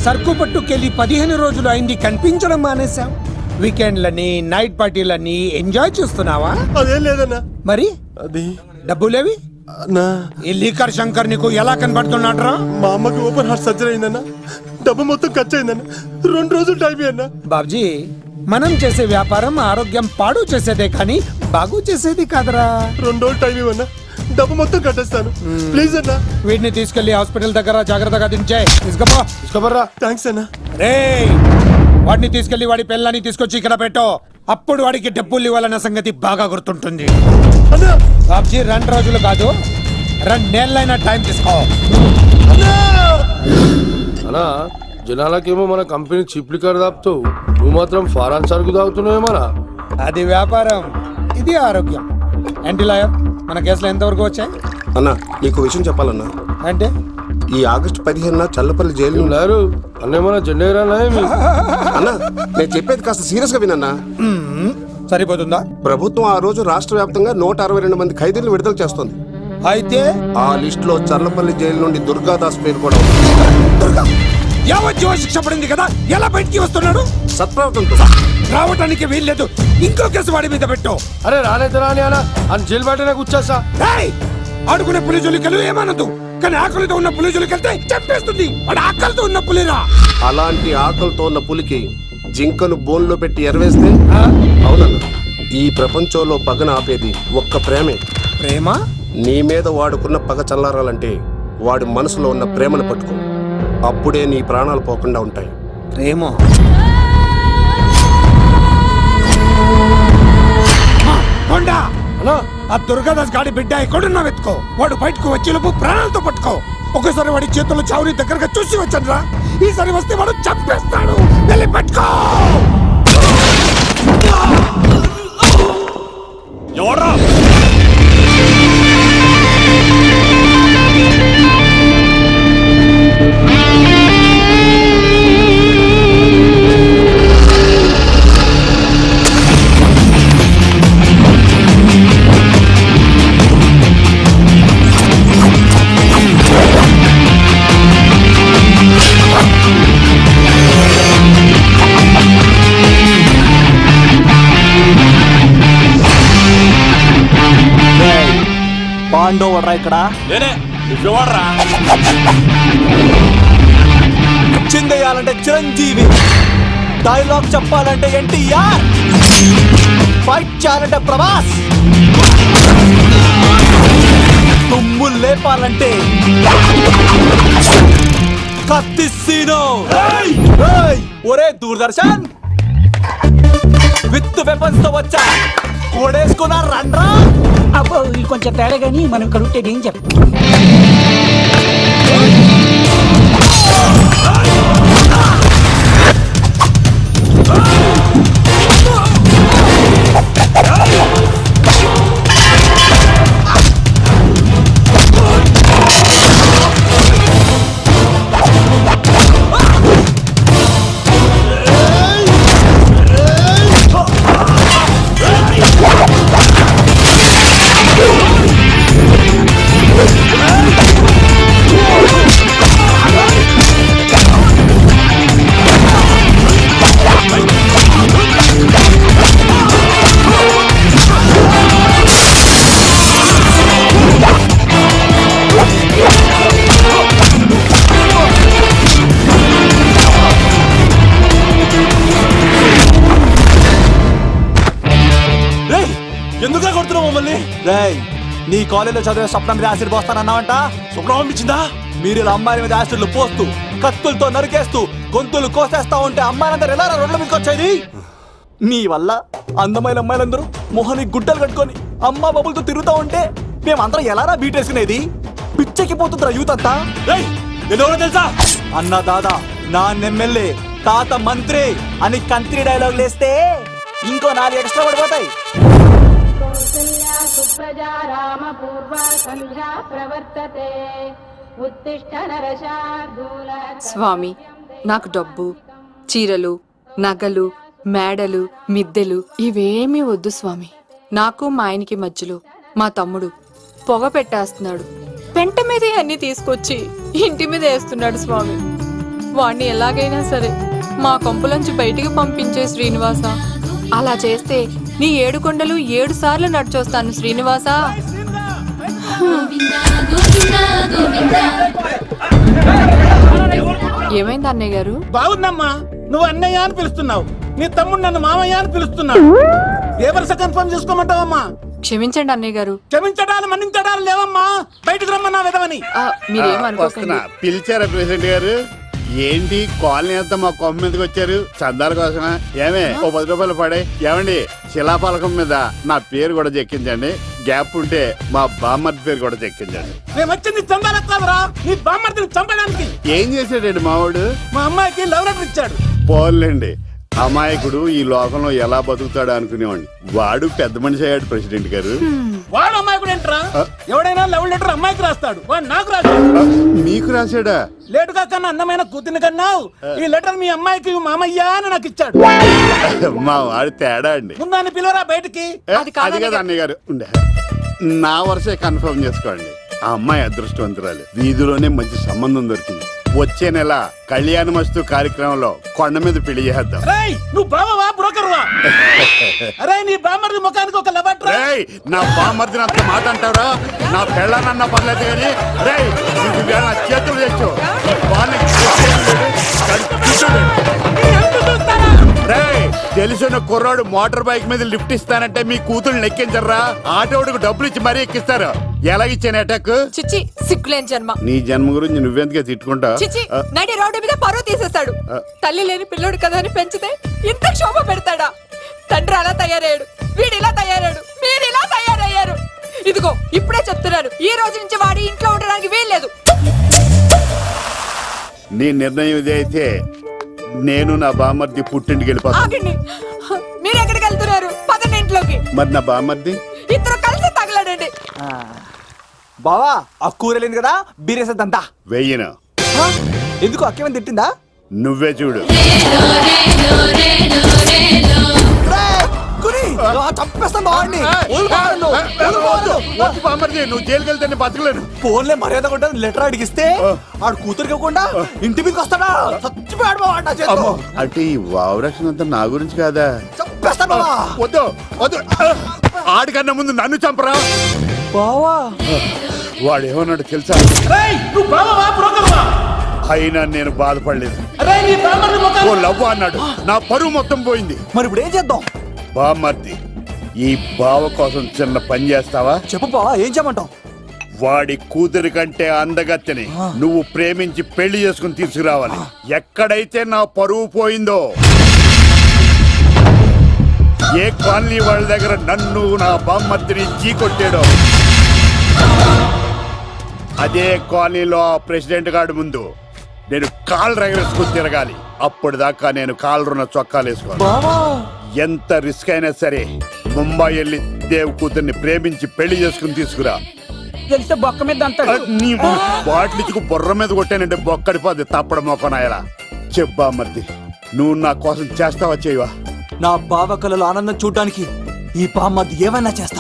సరుకు పట్టుకెళ్ళి 15 రోజులు అయింది, కనిపించడం మానేశావు. వీకెండ్లని నైట్ పార్టీలని ఎంజాయ్ చేస్తున్నావా? అదేం లేదన్నా. మరి అది డబ్బులేవి? ఈ లీకర్ శంకర్ నీకు ఎలా కనబడుతున్నాడు రా? మా అమ్మకి ఓపెన్ హార్ట్ సర్జరీ అయిందన్నా, డబ్బు మొత్తం ఖర్చు అయిందన్నా. 2 రోజులు టైం అన్నా. బాబ్జీ, మనం చేసే వ్యాపారం ఆరోగ్యం పాడు చేసేదే కానీ బాగు చేసేది కాదరా. 2 రోజులు టైం ఇవ్వన్నా, డబ్బు మొత్తం కట్టేస్తాను ప్లీజ్ అన్నా. వీటిని తీసుకెళ్లి హాస్పిటల్ దగ్గర జాగ్రత్తగా దించే. తీసుకోబర్రా. థ్యాంక్స్ అన్నా. రే, వాడిని తీసుకెళ్లి వాడి పిల్లని తీసుకొచ్చి ఇక్కడ పెట్టు. అప్పుడు వాడికి డబ్బులు ఇవ్వాలన్న సంగతి బాగా గుర్తుంటుంది. బాబ్జీ, 2 రోజులు కాదు, 2 నెలలైనా టైం తీసుకో. అన్నా, జనాలకేమో మన కంపెనీ చీప్ లిక్కర్ తాపుతావు, నువ్వు మాత్రం ఫారెన్ సరుకు తాగుతున్నావేమన్నా? అది వ్యాపారం, ఇది ఆరోగ్యం. ఏంటి లాయర్, మన కేసులో ఎంతవరకు వచ్చాయి? అన్నా, నీకు విషయం చెప్పాలన్నా. అంటే ఈ ఆగస్టు 15న చల్లపల్లి జైలు లేరు అన్నేమన్నా జెండేరానా? అన్నా, నేను చెప్పేది కాస్త సీరియస్ గా వినన్నా. సరిపోతుందా? ప్రభుత్వం ఆ రోజు రాష్ట్ర వ్యాప్తంగా 162 మంది ఖైదీలను విడుదల చేస్తుంది. అయితే ఆ లిస్ట్ లో చల్లపల్లి జైలు నుండి దుర్గాదాస్ పేరు కూడా ఉంది. దుర్గా యావజ్జీవ శిక్ష పడింది కదా, ఎలా బయటికి వస్తున్నాడు? సత్ప్రవర్తనతో రావటానికి వీల్లేదు. ఇంకో కేసు వాడి మీద పెట్టు. అరే రాలేదు రాని అన్న అని జైలు బయటనే కూర్చోసా. ఆడుకునే పులిజులికలు ఏమనదు, కానీ ఆకలితో ఉన్న పులిజులికెళ్తే చంపేస్తుంది. వాడు ఆకలితో ఉన్న పులిరా. అలాంటి ఆకలితో ఉన్న పులికి జింకను బోన్లో పెట్టి ఎరవేస్తే అవునన్నా, ఈ ప్రపంచంలో పగన ఆపేది ఒక్క ప్రేమే. ప్రేమ? నీ మీద వాడుకున్న పగ చల్లారాలంటే వాడి మనసులో ఉన్న ప్రేమను పట్టుకో. అప్పుడే నీ ప్రాణాలు పోకుండా ఉంటాయి. ప్రేమ? ఆ దుర్గాదాస్ గాడి బిడ్డ ఎక్కడున్నా వెతుకో. వాడు బయటకు వచ్చేలోపు ప్రాణాలతో పట్టుకో. ఒకసారి వాడి చేతుల్లో చౌరీ దగ్గరగా చూసి వచ్చాను రా. ఈసారి వస్తే వాడు చంపేస్తాడు. వెళ్ళి పట్టుకో. ఎవడ్రా? పాండోవర్రా ఇక్కడ చిందేయాలంటే చిరంజీవి, డైలాగ్ చెప్పాలంటే ఎన్టీఆర్, ఫైట్ చేయాలంటే ప్రభాస్, తుమ్ములు లేపాలంటే కత్తిసీను. ఒరే దూరదర్శన్, విత్ వెపన్స్ తో వచ్చా, కోడేసుకున్నా రండ్రా. అబ్బో, ఇది కొంచెం తేడా కానీ మనం ఇక్కడ ఉంటే ఏం చెప్ప. ఎందుకు కొడుతున్నావు మమ్మల్ని? రేయ్, నీ కాలేజీలో చదివే స్వప్నం మీద యాసిడ్ పోస్తానన్నావంట. స్వప్నం పంపించిందా? మీరు ఇలా అమ్మాయిల మీద యాసిడ్లు పోస్తూ, కత్తులతో నరికేస్తూ, గొంతులు కోసేస్తా ఉంటే అమ్మాయిలందరూ ఎలా రోడ్ల మీదకి వచ్చేది? నీ వల్ల అందమైన అమ్మాయిలందరూ మొహానికి గుడ్డలు కట్టుకొని అమ్మా బాబులతో తిరుగుతా ఉంటే మేమందరం ఎలారా బీటేసుకునేది? పిచ్చెక్కి పోతుందిరా యూత్ అంతా. తెలుసా? అన్న దాదా, నా ఎమ్మెల్యే, తాత మంత్రి అని కంత్రి డైలాగ్ లేస్తే ఇంకో 4 ఎక్స్ట్రా పడిపోతాయి. సుప్రజా రామ పూర్వా సంధ్యా ప్రవర్తతే ఉత్తిష్ట నరశార్దూల. స్వామి, నాకు డబ్బు, చీరలు, నగలు, మేడలు, మిద్దెలు ఇవేమీ వద్దు స్వామి. నాకు మా ఆయనకి మధ్యలో మా తమ్ముడు పొగ పెట్టేస్తున్నాడు. పెంట మీద అన్ని తీసుకొచ్చి ఇంటి మీద వేస్తున్నాడు స్వామి. వాణ్ణి ఎలాగైనా సరే మా కొంపులోంచి బయటికి పంపించే శ్రీనివాస. అలా చేస్తే నీ 7 కొండలు 7 సార్లు నడిచొస్తాను శ్రీనివాస. ఏమైంది అన్నయ్య గారు? బాగుందమ్మా, నువ్వు అన్నయ్య అని పిలుస్తున్నావు, నీ తమ్ముడు నన్ను మామయ్య అని పిలుస్తున్నాడు. ఏ వరుస కన్ఫర్మ్ చేసుకోమంటావమ్మా? క్షమించండి అన్నయ్య గారు. క్షమించడాలు మన్నించడాలు లేవమ్మా, బయటకు రమ్మన్నా విధవని. మీరేమనుకోకండి. పిలిచారా ప్రెసిడెంట్ గారు? ఏంటి కాలనీ అంతా మా కొమ్మ మీదకి వచ్చారు? చందాల కోసమా? ఏమే ఓ 10 రూపాయలు పడే. ఏమండి శిలాఫలకం మీద నా పేరు కూడా చెక్కించండి. గ్యాప్ ఉంటే మా బామ్మర్ది పేరు కూడా చెక్కించండి. మేము వచ్చింది చందాలెత్తావరా, నీ బామ్మర్దిని చంపడానికి. ఏం చేశాడండి మావాడు? మా అమ్మాయికి లవ్ లెటర్ ఇచ్చాడు. పోన్లేండి, అమాయకుడు ఈ లోకంలో ఎలా బతుకుతాడు అనుకునేవాడిని. వాడు పెద్ద మనిషి అయ్యాడు ప్రెసిడెంట్ గారు. వాడు అమ్మాయికుడు ఏంట్రా? ఎవడైనా లవ్ లెటర్ అమ్మాయికి రాస్తాడు, వాడు నాకు రాస్తాడు. మీకు రాశాడా? లేటుగా కన్నా అందమైన కూతుని కన్నావు, ఈ లెటర్ మీ అమ్మాయికి మామయ్య అని నాకు ఇచ్చాడు. మా వాడు తేడా అండి. ముందాన్ని పిలవరా బయటికి. అది కాదు అది కదా అన్నయ్య గారు. ఉండే నా వరుసే కన్ఫర్మ్ చేసుకోండి. ఆ అమ్మాయి అదృష్టవంతురాలు, వీధిలోనే మంచి సంబంధం దొరికింది. వచ్చే నెల కళ్యాణమస్తు కార్యక్రమంలో కొండ మీద పెళ్లి చేద్దాం. రేయ్, నువ్వు బావవా బ్రోకర్వా? అరే నీ బామ్మర్ది ముఖానికి ఒక లెటర్. రేయ్, నా బామ్మర్దిని అంత మాట అంటారా? నా పెళ్ళనన్నా పర్లేదు కానీ రేయ్, నీకు వేళ నా చేతులు తెచ్చు. రేయ్, తెలిసిన కుర్రాడు మోటార్ బైక్ మీద లిఫ్ట్ ఇస్తానంటే మీ కూతురు ఎక్కించరా? ఆటోడికి డబ్బులు ఇచ్చి మరీ ఎక్కిస్తారు. ఎలాగిచ్చాను అటాక్? చిచ్చి, సిగ్గులేని జన్మ. నీ జన్మ గురించి నువ్వెందుకే తిట్టుకుంటా? చిచ్చి, నడి రోడ్డు మీద పరువు తీసేస్తాడు. తల్లి లేని పిల్లోడు కదా అని పెంచితే ఇంత క్షోభ పెడతాడా? తండ్రి అలా తయారయ్యాడు, వీడు ఇలా తయారయ్యాడు, మీరు ఇలా తయారయ్యారు. ఇదిగో ఇప్పుడే చెప్తున్నాను, ఈ రోజు నుంచి వాడి ఇంట్లో ఉండడానికి వీల్లేదు. నీ నిర్ణయం ఇదే అయితే నేను నా బామ్మర్ది పుట్టింటికి వెళ్ళిపోతాను. ఆగండి, మీరు ఎక్కడికి వెళ్తున్నారు? పదండి ఇంట్లోకి. మరి నా బామ్మర్ది? ఇద్దరు కలిసి తగలడండి. బావా ఆ కూర లేదు కదా, బీరేసేద్దంతా. వెయ్యను. ఎందుకు అక్కేమని తిట్టిందా? నువ్వే చూడు. చంపేస్తాను బావాడిని. బామ్మర్ది, నువ్వు జైలుకి వెళ్తే బతకలేను. ఫోన్లే మర్యాద కూడా లెటర్ అడిగిస్తే ఆడు కూతురికి ఇవ్వకుండా ఇంటి మీదకి వస్తాడా? చచ్చిపోయాడు బావా నా చేతిలో. అంటే ఈ వావరక్షణ అంతా నా గురించి కాదా? చంపేస్తాను బావా. వద్దు వద్దు, ఆడికన్నా ముందు నన్ను చంపరా. బావా వాడు ఏమన్నాడు తెలుసా? రేయ్, నువ్వు బావవా బ్రోకర్వా? అయినా నేను బాధపడలేదు. అరే నీ బామ్మర్ది ఓ ముఖానికి. లవ్వు అన్నాడు, నా పరువు మొత్తం పోయింది. మరి ఇప్పుడు ఏం చేద్దాం? బామ్మర్ది, ఈ బావ కోసం చిన్న పని చేస్తావా? చెప్పు బావా, ఏం చేయమంటావు? వాడి కూతురి కంటే అందగత్తెని నువ్వు ప్రేమించి పెళ్లి చేసుకుని తీసుకురావాలి. ఎక్కడైతే నా పరువు పోయిందో, ఏ కాలనీ వాళ్ళ దగ్గర నన్ను నా బామ్మర్దిని చీకొట్టాడో, అదే కాలనీలో ఆ ప్రెసిడెంట్ గారి ముందు నేను కాళ్ళు రగరేసుకుని తిరగాలి. అప్పుడు దాకా నేను కాళ్ళరున్న చొక్కాలు వేసుకోను. ఎంత రిస్క్ అయినా సరే ముంబై వెళ్ళి దేవ్ కూతుర్ని ప్రేమించి పెళ్లి చేసుకుని తీసుకురా. తెలిస్తే బొక్క మీద అంటాడు. నీ బాటిలిచ్చుకు బుర్ర మీద కొట్టానంటే బొక్కడిపోద్ది తప్పడం మొక్కనాయలా. చెప్పా మర్ది, నువ్వు నా కోసం చేస్తావా చేయవా? నా బావ కళలో ఆనందం చూడడానికి ఈ బామ్మది ఏమైనా చేస్తా.